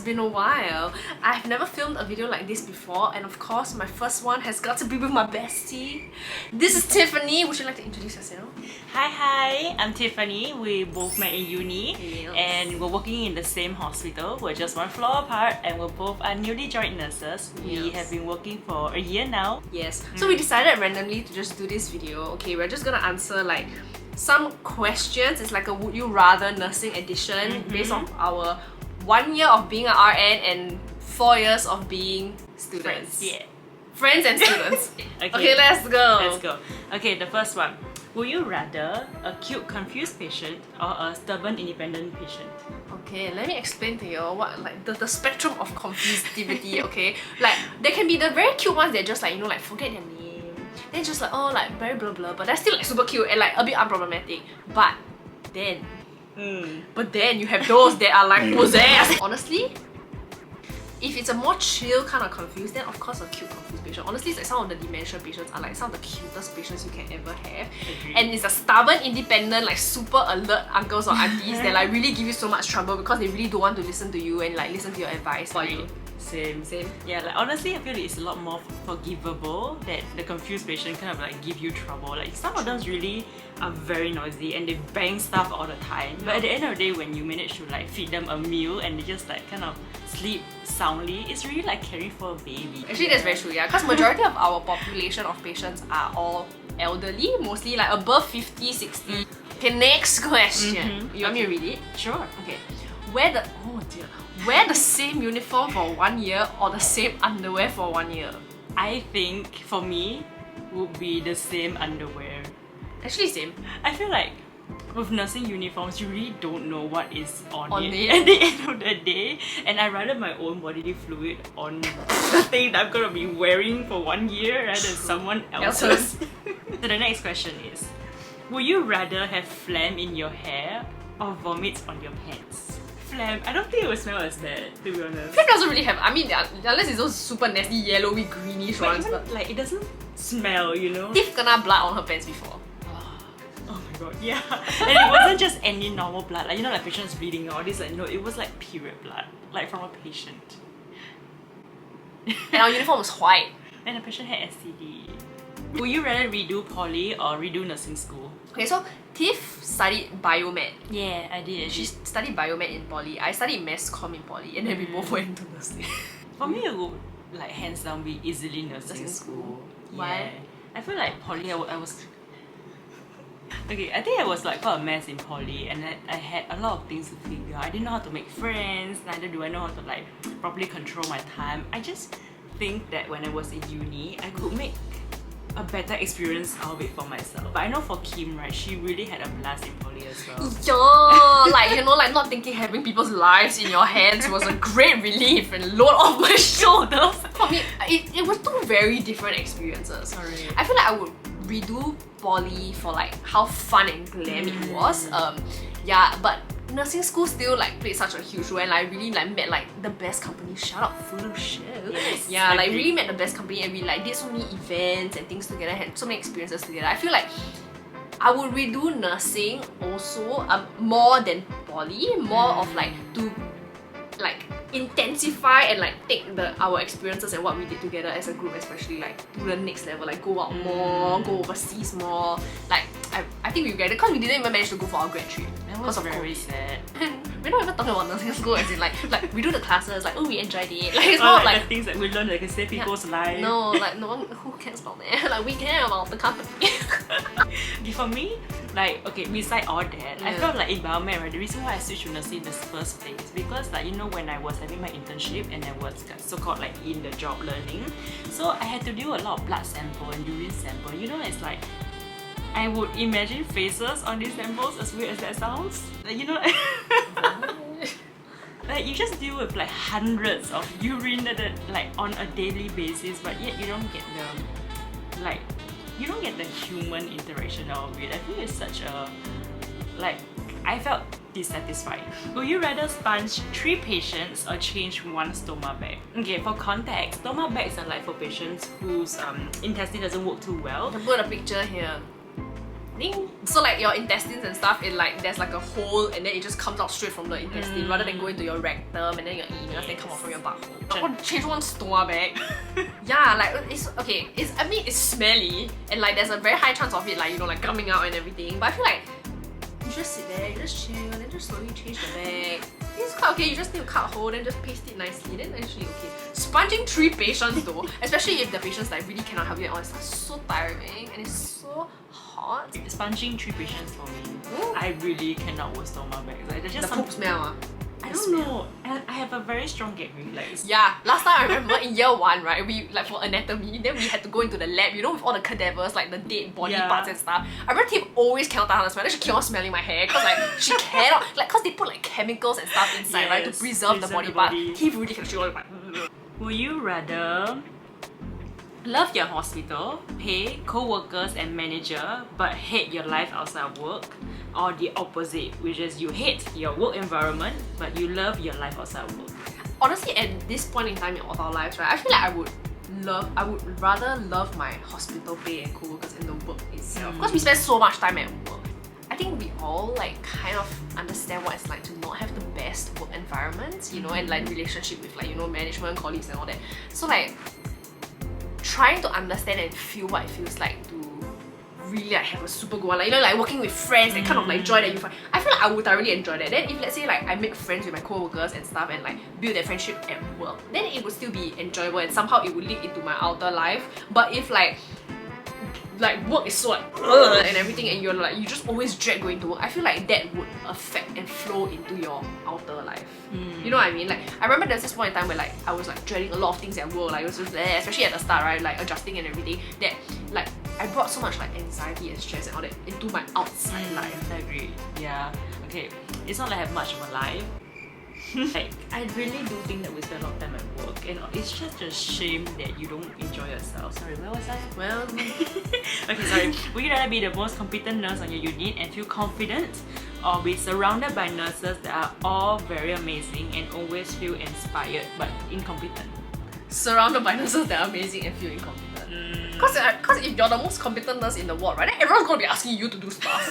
been a while. I've never filmed a video like this before, and of course my first one has got to be with my bestie. This is Tiffany. Would you like to introduce yourself? Hi, I'm Tiffany. We both met in uni Yes. and we're working in the same hospital. We're just one floor apart and we're both newly joined nurses. We Yes. have been working for a year now. Yes. So we decided randomly to just do this video. Okay, we're just gonna answer like some questions. It's like a would you rather nursing edition based on our 1 year of being an RN and 4 years of being students. Yeah. Friends and students. Okay. Okay, let's go. Let's go. Okay, the first one. Would you rather a cute confused patient or a stubborn independent patient? Okay, let me explain to you what like the spectrum of confusivity, okay? Like there can be the very cute ones that just like, you know, like forget their name. Then just like, oh, like very blah blah, but they're still like super cute and like a bit unproblematic. But then you have those that are like possessed. Honestly, if it's a more chill kind of confused, then of course a cute confused patient. Honestly, it's like some of the dementia patients are like some of the cutest patients you can ever have. Agreed. And it's a stubborn, independent, like super alert uncles or aunties that like really give you so much trouble because they really don't want to listen to you and like listen to your advice. For you. Same. Yeah, like honestly I feel it's a lot more forgivable that the confused patient kind of like give you trouble. Like some of them really are very noisy and they bang stuff all the time. But at the end of the day when you manage to like feed them a meal and they just like kind of sleep soundly, it's really like caring for a baby. Actually, that's very true, yeah. Because majority of our population of patients are all elderly, mostly like above 50, 60. Okay, next question. You want me to read it? Sure. Okay. Wear the same uniform for 1 year or the same underwear for 1 year? I think for me would be the same underwear. Actually, same. I feel like with nursing uniforms, you really don't know what is on it it. at the end of the day. And I rather my own bodily fluid on the thing that I'm gonna be wearing for 1 year rather than someone else's. So the next question is, would you rather have phlegm in your hair or vomit on your pants? Phlegm, I don't think it will smell as bad, to be honest. Phlegm doesn't really have, I mean, unless it's those super nasty yellowy greenish But ones. even, But like, it doesn't smell, you know? Tiff kena blood on her pants before. Oh my god, yeah. And it wasn't just any normal blood, like, you know, like patients bleeding or this, like, no, it was like period blood, like from a patient. And our uniform was white. And the patient had STD. Would you rather redo poly or redo nursing school? Okay, so Tiff studied biomed. Yeah, I did. She studied biomed in poly. I studied mass comm in poly, and then we both went to nursing. For me, it would like hands down be easily nursing school. Why? Yeah. I feel like poly, I was. Okay, I think I was like quite a mess in poly, and I had a lot of things to figure out. I didn't know how to make friends. Neither do I know how to like properly control my time. I just think that when I was in uni, I could make a better experience out of it for myself. But I know for Kim, right, she really had a blast in poly as well. Yeah, like, you know, like not thinking having people's lives in your hands was a great relief and load off my shoulders. For me, it was two very different experiences. Sorry. I feel like I would redo poly for like how fun and glam it was. Yeah, but nursing school still like played such a huge role, and I really like met like the best company. Shout out Photoshop. Yes, Yeah, like agree. really met the best company, and we like did so many events and things together, had so many experiences together. I feel like I would redo nursing also more than poly, more of like to like intensify and like take our experiences and what we did together as a group, especially like to the next level, like go out more, go overseas more. Like I think we regretted because we didn't even manage to go for our grad trip. That was because of very COVID. sad. We're not even talking about nursing school as in like we do the classes, like oh we enjoyed it. Like it's Or not like like the things that we learned that can save people's lives. no, like no one who cares about that. Like we care about the company. Okay, for me, like, okay, beside all that, I Yeah. felt like in biomed, right, the reason why I switched to nursing in the first place is because, like, you know, when I was having my internship and I was so-called like in the job learning, so I had to do a lot of blood sample and urine sample. You know, it's like I would imagine faces on these samples, as weird as that sounds. Like, you know, like you just deal with like hundreds of urine that like on a daily basis, but yet you don't get the like. You don't get the human interaction out of it. I feel it's such a like I felt dissatisfied. Would you rather sponge 3 patients or change 1 stoma bag? Okay, for context, stoma bags are like for patients whose intestine doesn't work too well. I put a picture here. I think So like your intestines and stuff, there's like a hole and then it just comes out straight from the intestine rather than go into your rectum and then your anus then come out from your butthole. I want to change one stomach bag. Yeah, like it's okay. I mean it's smelly and like there's a very high chance of it like like coming out and everything. But I feel like you just sit there, you just chill, then just slowly change the bag. It's quite okay, you just need to cut a hole, then just paste it nicely, then actually okay. Sponging 3 patients though, especially if the patients like really cannot help you at all, it's like so tiring and it's so hot. Sponging 3 patients for me. Ooh. I really cannot work stomach bags. Like, there's just The poop smell. I don't know. And I have a very strong gag reflex. Yeah, last time I remember in year 1, right, we like for anatomy, then we had to go into the lab, with all the cadavers, like the dead body parts and stuff. I remember Tim always cannot tahan the smell, then she kept on smelling my hair, cause like she cannot, like cause they put like chemicals and stuff inside, right, to preserve the body part. He really cannot, she was like, Would you rather love your hospital, pay co-workers and manager, but hate your life outside of work? Or the opposite, which is you hate your work environment, but you love your life outside of work? honestly, at this point in time of our lives, right, I feel like I would rather love my hospital pay and co-workers and the work itself. Because we spend so much time at work. I think we all like kind of understand what it's like to not have the best work environment, and like relationship with like, management, colleagues and all that. So like trying to understand and feel what it feels like to really like have a super good one, like working with friends and kind of like joy that you find. I feel like I would thoroughly enjoy that. Then if let's say like I make friends with my co-workers and stuff and like build that friendship at work, then it would still be enjoyable and somehow it would lead into my outer life. But if like work is so like and everything and you're like you just always dread going to work, I feel like that would affect and flow into your outer life. You know what I mean? Like I remember there's this point in time where like I was like dreading a lot of things at work, like it was just especially at the start, right, like adjusting and everything, that like I brought so much like anxiety and stress and all that into my outside life. I agree. Yeah. Okay. It's not like I have much of a life. Like I really do think that we spend a lot of time at work, and it's just a shame that you don't enjoy yourself. Sorry, where was I? Well, Okay, sorry. Would you rather be the most competent nurse on your unit and feel confident, or be surrounded by nurses that are all very amazing and always feel inspired but incompetent? surrounded by nurses that are amazing and feel incompetent. Because if you're the most competent nurse in the world, right, then everyone's gonna be asking you to do stuff.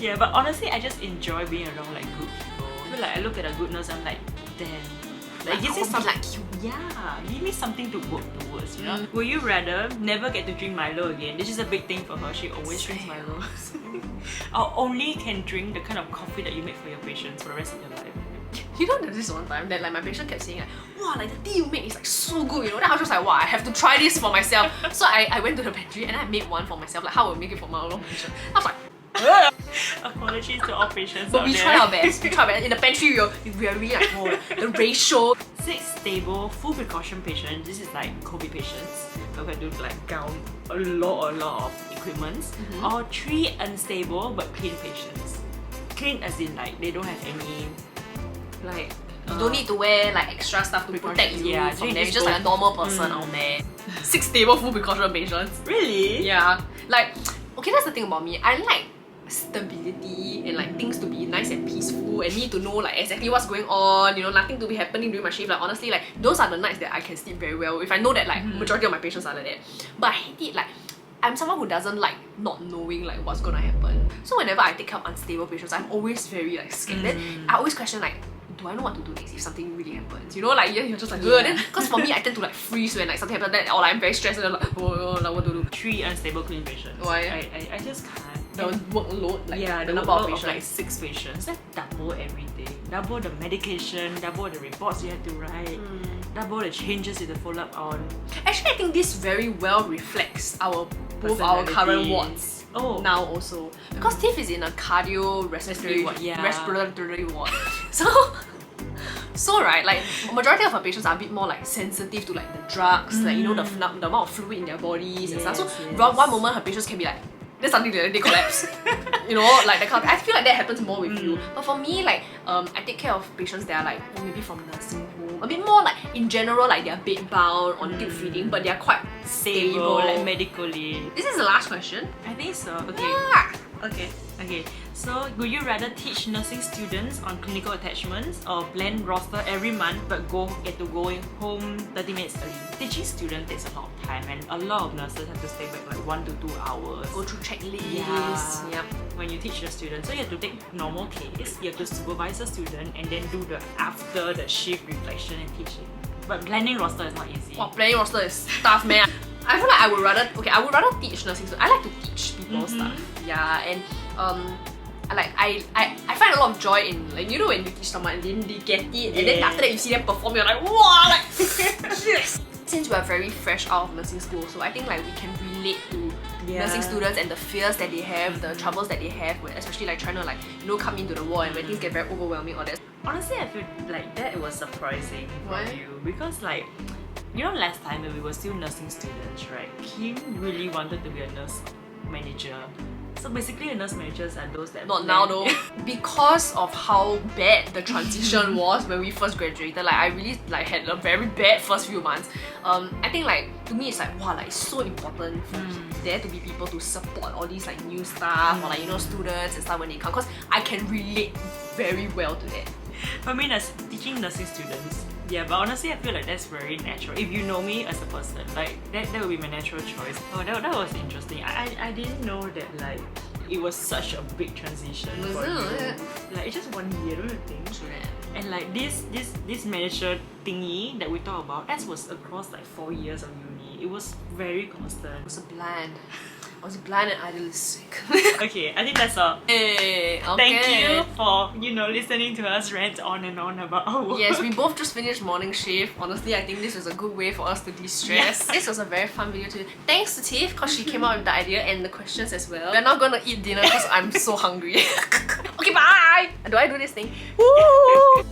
Yeah, but honestly, I just enjoy being around like good people. I feel like I look at a good nurse, I'm like, damn. Like, gives me something like you. Yeah, give me something to work towards, you know? Would you rather never get to drink Milo again? This is a big thing for her. She always drinks Milo. Or only can drink the kind of coffee that you make for your patients for the rest of your life. You know, there's this one time that like my patient kept saying like, wow, like the tea you make is like so good, you know. Then I was just like, wow, I have to try this for myself. So I went to the pantry and I made one for myself, like how I would make it for my own patient. I was like, apologies to all patients. But we try our best. We try our best. In the pantry, we are really like, oh, the ratio. 6 stable, full precaution patients. This is like COVID patients. So we have to like gown a lot of equipments. Or 3 unstable but clean patients. Clean as in like they don't have any like You don't need to wear like extra stuff to protect you from them. It's just like a normal person out there. 6 stable full precaution patients. Really? Yeah. Like, okay, that's the thing about me. I like stability and like things to be nice and peaceful and me to know like exactly what's going on, you know, nothing to be happening during my shift. Like honestly, like those are the nights that I can sleep very well if I know that like majority of my patients are like that. But I hate it, like I'm someone who doesn't like not knowing like what's gonna happen. So whenever I take care of unstable patients, I'm always very like scared. Then I always question like, do I know what to do next if something really happens? You know, like you're just like, then because for me I tend to like freeze when like something happens, then or like I'm very stressed and I'm like, oh, like what to do? 3 unstable clean patients. Why? I just can't. The workload, like yeah, the the number of workload patients. of like 6 patients. That's double everything. Double the medication, double the reports you have to write, double the changes you have to follow up on. Actually, I think this very well reflects both our current wards. Oh. Now also. Because Tiff is in a cardio respiratory ward. Respiratory ward. So right, like majority of our patients are a bit more like sensitive to like the drugs, like you know the amount of fluid in their bodies and stuff. So one moment her patients can be like, there's something that they collapse. You know, like that kind of, I feel like that happens more with you. But for me, like I take care of patients that are like maybe from nursing home, a bit more like in general like they're bed bound on tube feeding, but they're quite stable. Like medically. Is this the last question? I think so. Okay. Yeah. Okay. So, would you rather teach nursing students on clinical attachments or blend roster every month but get to go home 30 minutes early? Teaching students takes a lot of time and a lot of nurses have to stay back like 1 to 2 hours. Go through checklists. Yeah. Yep. When you teach the students, so you have to take normal case, you have to supervise the student and then do the after the shift reflection and teaching. But blending roster is not easy. Wow, planning roster is tough, man. I feel like I would rather teach nursing. I like to teach people stuff. Yeah, and I find a lot of joy in like you know when you teach someone and then they get it and then after that you see them perform, you're like wow, like yes. Since we're very fresh out of nursing school, so I think like we can relate to nursing students and the fears that they have, the troubles that they have, especially like trying to like come into the ward and when things get very overwhelming or that. Honestly, I feel like that was surprising Why? from you because like you know last time when we were still nursing students, right? Kim really wanted to be a nurse manager. So basically, the nurse managers are those that Not now though. Because of how bad the transition was when we first graduated, like I really like had a very bad first few months. I think like to me it's like wow, like it's so important for there to be people to support all these like new staff or like students and stuff when they come, because I can relate very well to that. For me, that's teaching nursing students. Yeah, but honestly, I feel like that's very natural. If you know me as a person, like that would be my natural choice. Oh, that was interesting. I didn't know that like it was such a big transition for you. Like it's just 1 year, don't you think? And like this manager thingy that we talk about, that was across like 4 years of uni. It was very constant. I was blind and idealistic. Okay, I think that's all. Hey, okay. Thank you for listening to us rant on and on about our work. Yes, we both just finished morning shift. Honestly, I think this was a good way for us to de-stress. Yes. This was a very fun video too. Thanks to Tiff because she came up with the idea and the questions as well. We're not gonna eat dinner because I'm so hungry. Okay, bye! Do I do this thing? Woo!